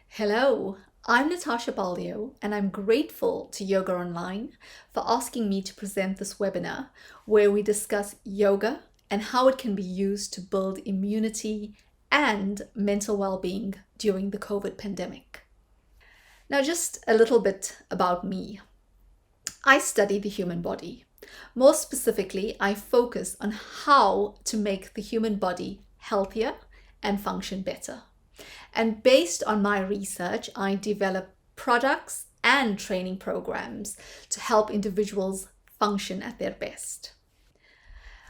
Hello, I'm Natasha Buldeo, and I'm grateful to Yoga Online for asking me to present this webinar where we discuss yoga and how it can be used to build immunity and mental well-being during the COVID pandemic. Now, just a little bit about me. I study the human body. More specifically, I focus on how to make the human body healthier and function better. And based on my research, I develop products and training programs to help individuals function at their best.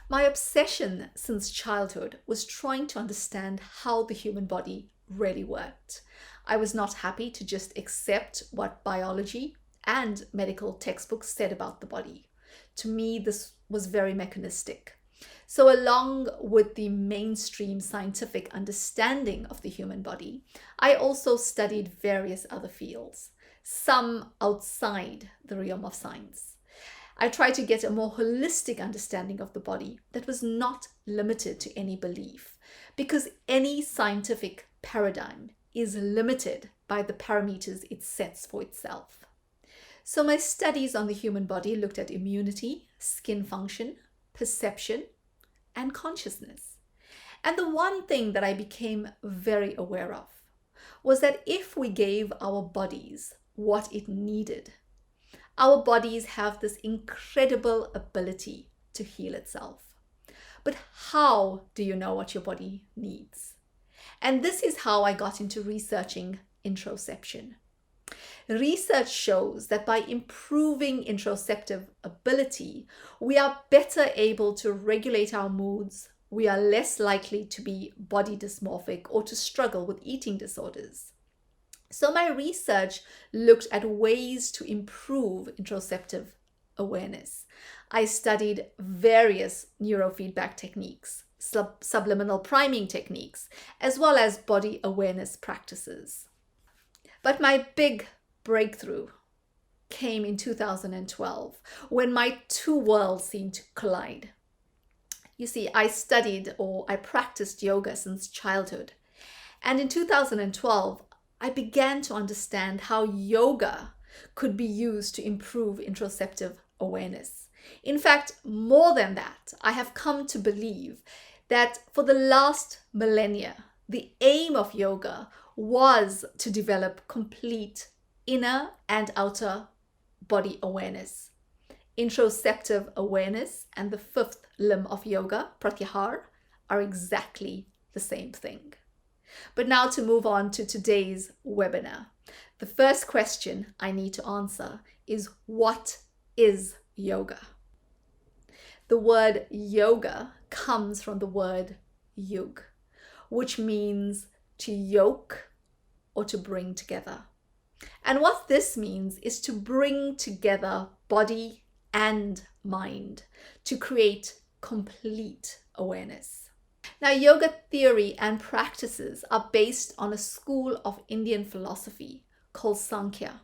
My obsession since childhood was trying to understand how the human body really worked. I was not happy to just accept what biology and medical textbooks said about the body. To me, this was very mechanistic. So along with the mainstream scientific understanding of the human body, I also studied various other fields, some outside the realm of science. I tried to get a more holistic understanding of the body that was not limited to any belief, because any scientific paradigm is limited by the parameters it sets for itself. So my studies on the human body looked at immunity, skin function, perception, and consciousness. And the one thing that I became very aware of was that if we gave our bodies what it needed, our bodies have this incredible ability to heal itself. But how do you know what your body needs? And this is how I got into researching interoception. Research shows that by improving interoceptive ability, we are better able to regulate our moods, we are less likely to be body dysmorphic or to struggle with eating disorders. So my research looked at ways to improve interoceptive awareness. I studied various neurofeedback techniques, subliminal priming techniques, as well as body awareness practices. But my big breakthrough came in 2012 when my two worlds seemed to collide. You see, I practiced yoga since childhood. And in 2012, I began to understand how yoga could be used to improve interoceptive awareness. In fact, more than that, I have come to believe that for the last millennia, the aim of yoga was to develop complete inner and outer body awareness. Interoceptive awareness and the fifth limb of yoga, pratyahara, are exactly the same thing. But now to move on to today's webinar. The first question I need to answer is, what is yoga? The word yoga comes from the word yug, which means to yoke or to bring together. And what this means is to bring together body and mind to create complete awareness. Now, yoga theory and practices are based on a school of Indian philosophy called Sankhya.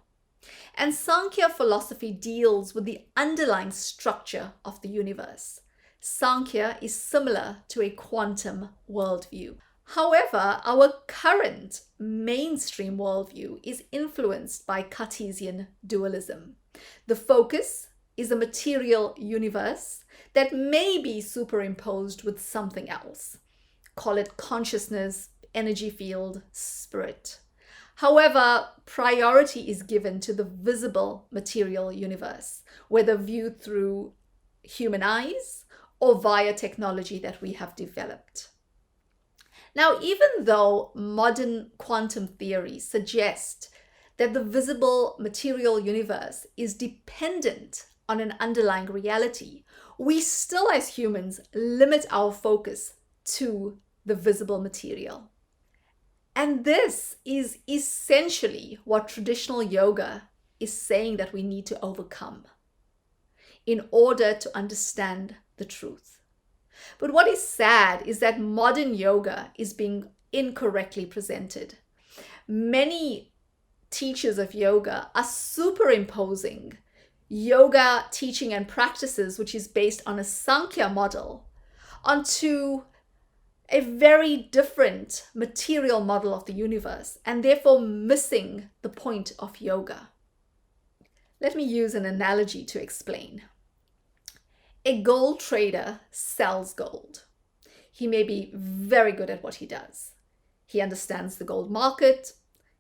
And Sankhya philosophy deals with the underlying structure of the universe. Sankhya is similar to a quantum worldview. However, our current mainstream worldview is influenced by Cartesian dualism. The focus is a material universe that may be superimposed with something else. Call it consciousness, energy field, spirit. However, priority is given to the visible material universe, whether viewed through human eyes or via technology that we have developed. Now, even though modern quantum theory suggests that the visible material universe is dependent on an underlying reality, we still as humans limit our focus to the visible material. And this is essentially what traditional yoga is saying that we need to overcome in order to understand the truth. But what is sad is that modern yoga is being incorrectly presented. Many teachers of yoga are superimposing yoga teaching and practices, which is based on a Sankhya model, onto a very different material model of the universe, and therefore missing the point of yoga. Let me use an analogy to explain. A gold trader sells gold. He may be very good at what he does. He understands the gold market,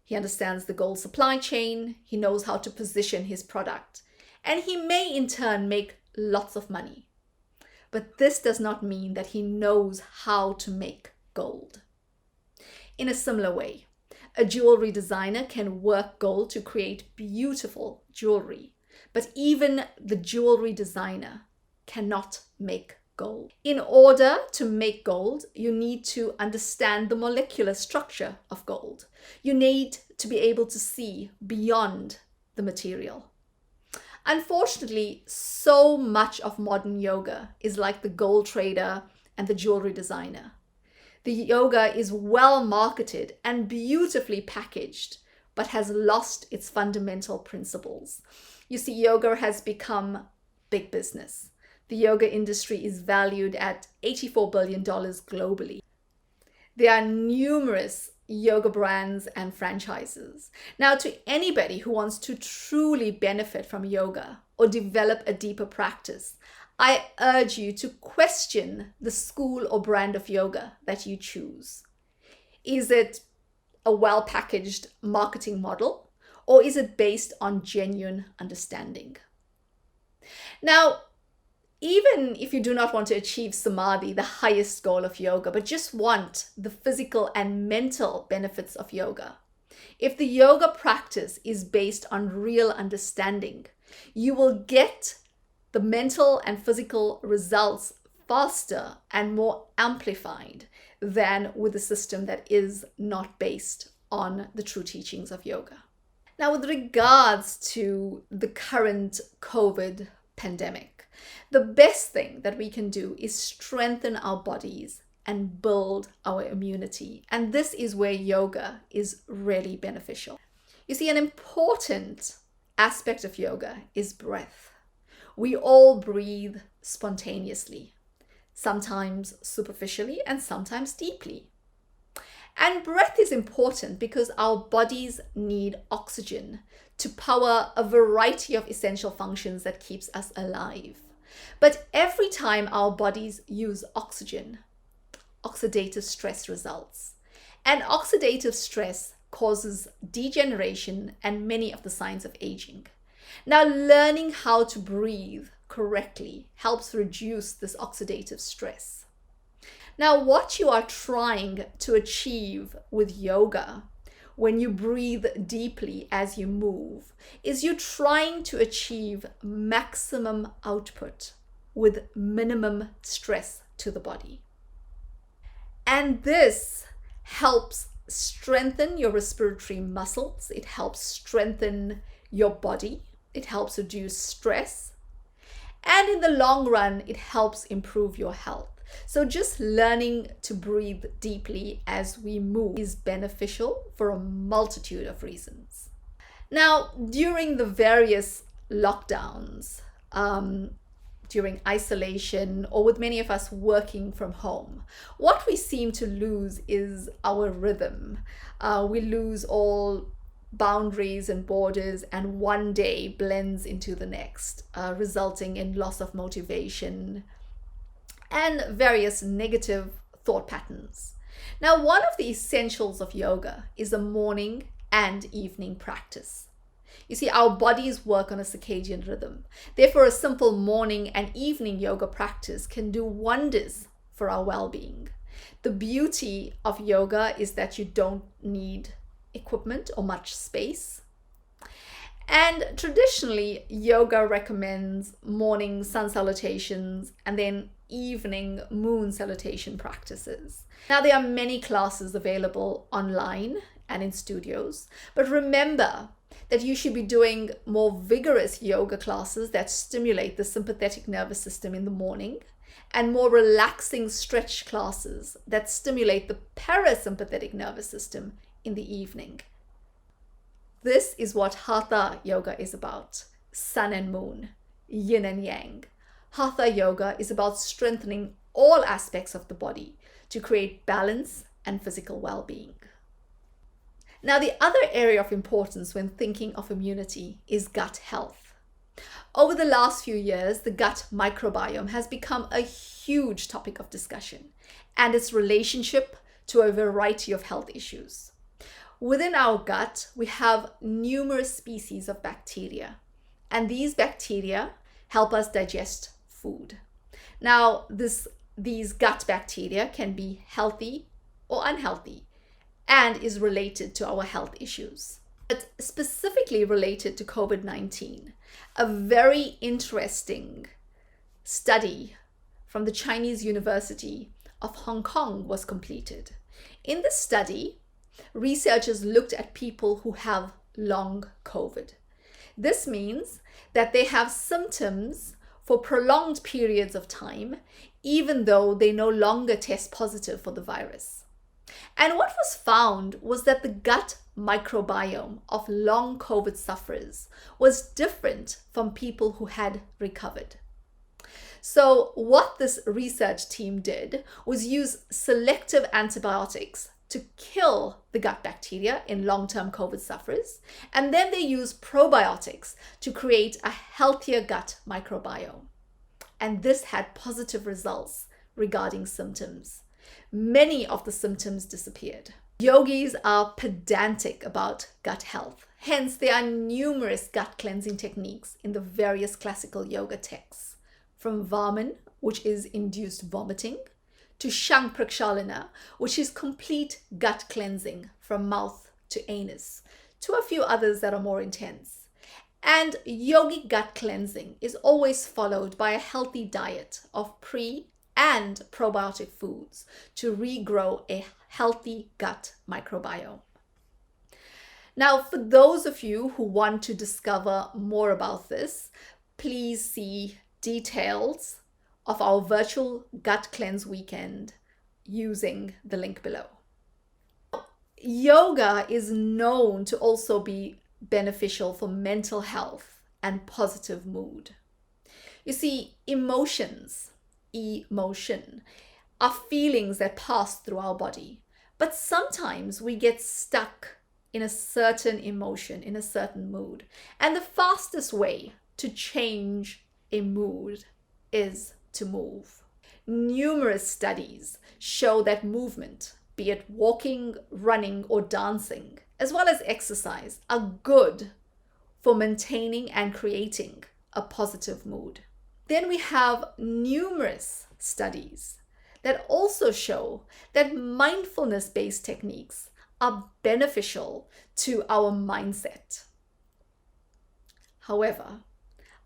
he understands the gold supply chain, he knows how to position his product, and he may in turn make lots of money. But this does not mean that he knows how to make gold. In a similar way, a jewelry designer can work gold to create beautiful jewelry, but even the jewelry designer cannot make gold. In order to make gold, you need to understand the molecular structure of gold. You need to be able to see beyond the material. Unfortunately, so much of modern yoga is like the gold trader and the jewelry designer. The yoga is well marketed and beautifully packaged, but has lost its fundamental principles. You see, yoga has become big business. The yoga industry is valued at $84 billion globally. There are numerous yoga brands and franchises. Now, to anybody who wants to truly benefit from yoga or develop a deeper practice, I urge you to question the school or brand of yoga that you choose. Is it a well-packaged marketing model, or is it based on genuine understanding? Now, even if you do not want to achieve samadhi, the highest goal of yoga, but just want the physical and mental benefits of yoga, if the yoga practice is based on real understanding, you will get the mental and physical results faster and more amplified than with a system that is not based on the true teachings of yoga. Now, with regards to the current COVID pandemic, the best thing that we can do is strengthen our bodies and build our immunity. And this is where yoga is really beneficial. You see, an important aspect of yoga is breath. We all breathe spontaneously, sometimes superficially and sometimes deeply. And breath is important because our bodies need oxygen to power a variety of essential functions that keeps us alive. But every time our bodies use oxygen, oxidative stress results. And oxidative stress causes degeneration and many of the signs of aging. Now, learning how to breathe correctly helps reduce this oxidative stress. Now, what you are trying to achieve with yoga when you breathe deeply as you move is you're trying to achieve maximum output with minimum stress to the body. And this helps strengthen your respiratory muscles. It helps strengthen your body. It helps reduce stress. And in the long run, it helps improve your health. So just learning to breathe deeply as we move is beneficial for a multitude of reasons. Now, during the various lockdowns, during isolation, or with many of us working from home, what we seem to lose is our rhythm. We lose all boundaries and borders, and one day blends into the next, resulting in loss of motivation and various negative thought patterns. Now, one of the essentials of yoga is a morning and evening practice. You see, our bodies work on a circadian rhythm. Therefore, a simple morning and evening yoga practice can do wonders for our well-being. The beauty of yoga is that you don't need equipment or much space. And traditionally, yoga recommends morning sun salutations and then evening moon salutation practices. Now, there are many classes available online and in studios, but remember that you should be doing more vigorous yoga classes that stimulate the sympathetic nervous system in the morning, and more relaxing stretch classes that stimulate the parasympathetic nervous system in the evening. This is what Hatha yoga is about: sun and moon, yin and yang. Hatha yoga is about strengthening all aspects of the body to create balance and physical well-being. Now, the other area of importance when thinking of immunity is gut health. Over the last few years, the gut microbiome has become a huge topic of discussion and its relationship to a variety of health issues. Within our gut, we have numerous species of bacteria, and these bacteria help us digest food. Now, these gut bacteria can be healthy or unhealthy and is related to our health issues. But specifically related to COVID-19, a very interesting study from the Chinese University of Hong Kong was completed. In this study, researchers looked at people who have long COVID. This means that they have symptoms for prolonged periods of time, even though they no longer test positive for the virus. And what was found was that the gut microbiome of long COVID sufferers was different from people who had recovered. So what this research team did was use selective antibiotics to kill the gut bacteria in long-term COVID sufferers, and then they used probiotics to create a healthier gut microbiome. And this had positive results regarding symptoms. Many of the symptoms disappeared. Yogis are pedantic about gut health. Hence, there are numerous gut cleansing techniques in the various classical yoga texts, from Vaman, which is induced vomiting, to Shang Prakshalana, which is complete gut cleansing from mouth to anus, to a few others that are more intense. And yogic gut cleansing is always followed by a healthy diet of pre- and probiotic foods to regrow a healthy gut microbiome. Now, for those of you who want to discover more about this, please see details of our virtual gut cleanse weekend using the link below. Yoga is known to also be beneficial for mental health and positive mood. You see, emotion, are feelings that pass through our body, but sometimes we get stuck in a certain emotion, in a certain mood. And the fastest way to change a mood is to move. Numerous studies show that movement, be it walking, running, or dancing, as well as exercise, are good for maintaining and creating a positive mood. Then we have numerous studies that also show that mindfulness-based techniques are beneficial to our mindset. However,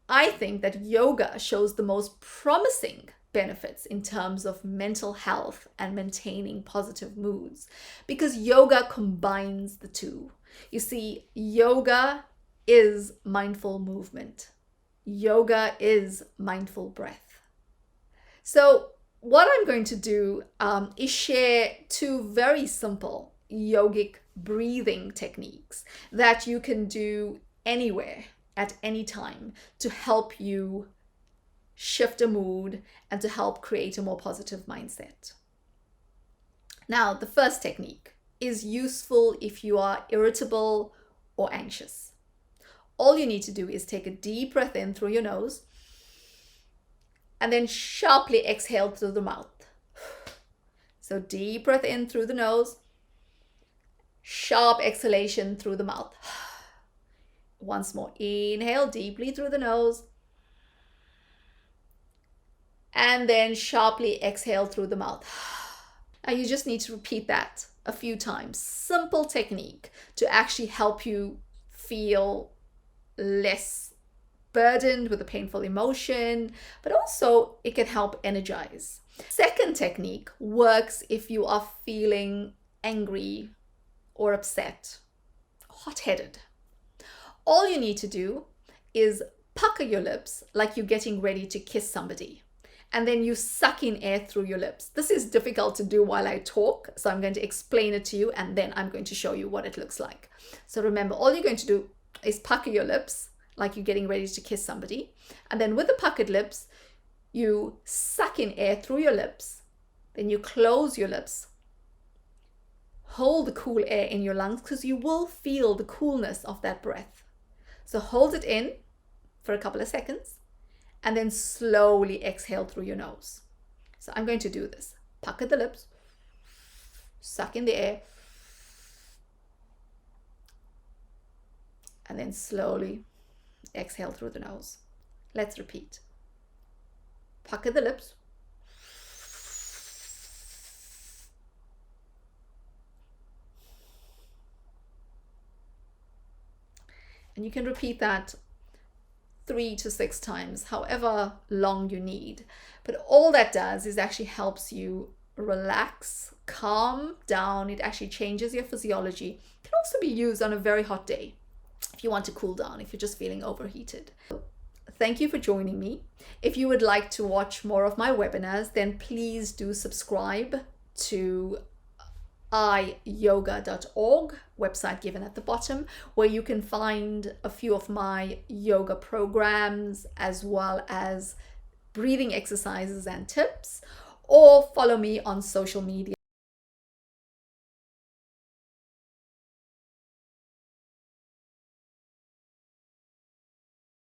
I think that yoga shows the most promising benefits in terms of mental health and maintaining positive moods, because yoga combines the two. You see, yoga is mindful movement. Yoga is mindful breath. So what I'm going to do is share two very simple yogic breathing techniques that you can do anywhere at any time to help you shift a mood and to help create a more positive mindset. Now, the first technique is useful if you are irritable or anxious. All you need to do is take a deep breath in through your nose and then sharply exhale through the mouth. So deep breath in through the nose, sharp exhalation through the mouth. Once more, inhale deeply through the nose and then sharply exhale through the mouth. Now you just need to repeat that a few times. Simple technique to actually help you feel less burdened with a painful emotion, but also it can help energize. Second technique works if you are feeling angry or upset, hot-headed. All you need to do is pucker your lips like you're getting ready to kiss somebody, and then you suck in air through your lips. This is difficult to do while I talk, so I'm going to explain it to you and then I'm going to show you what it looks like. So remember, all you're going to do is pucker your lips like you're getting ready to kiss somebody, and then with the puckered lips, you suck in air through your lips Then you close your lips. Hold the cool air in your lungs because you will feel the coolness of that breath. So hold it in for a couple of seconds and then slowly exhale through your nose. So I'm going to do this. Pucker the lips, suck in the air, and then slowly exhale through the nose. Let's repeat. Pucker the lips, and you can repeat that 3 to 6 times, however long you need. But all that does is actually helps you relax, calm down. It actually changes your physiology. It can also be used on a very hot day if you want to cool down, if you're just feeling overheated. Thank you for joining me. If you would like to watch more of my webinars, then please do subscribe to iyoga.org, website given at the bottom, where you can find a few of my yoga programs as well as breathing exercises and tips, or follow me on social media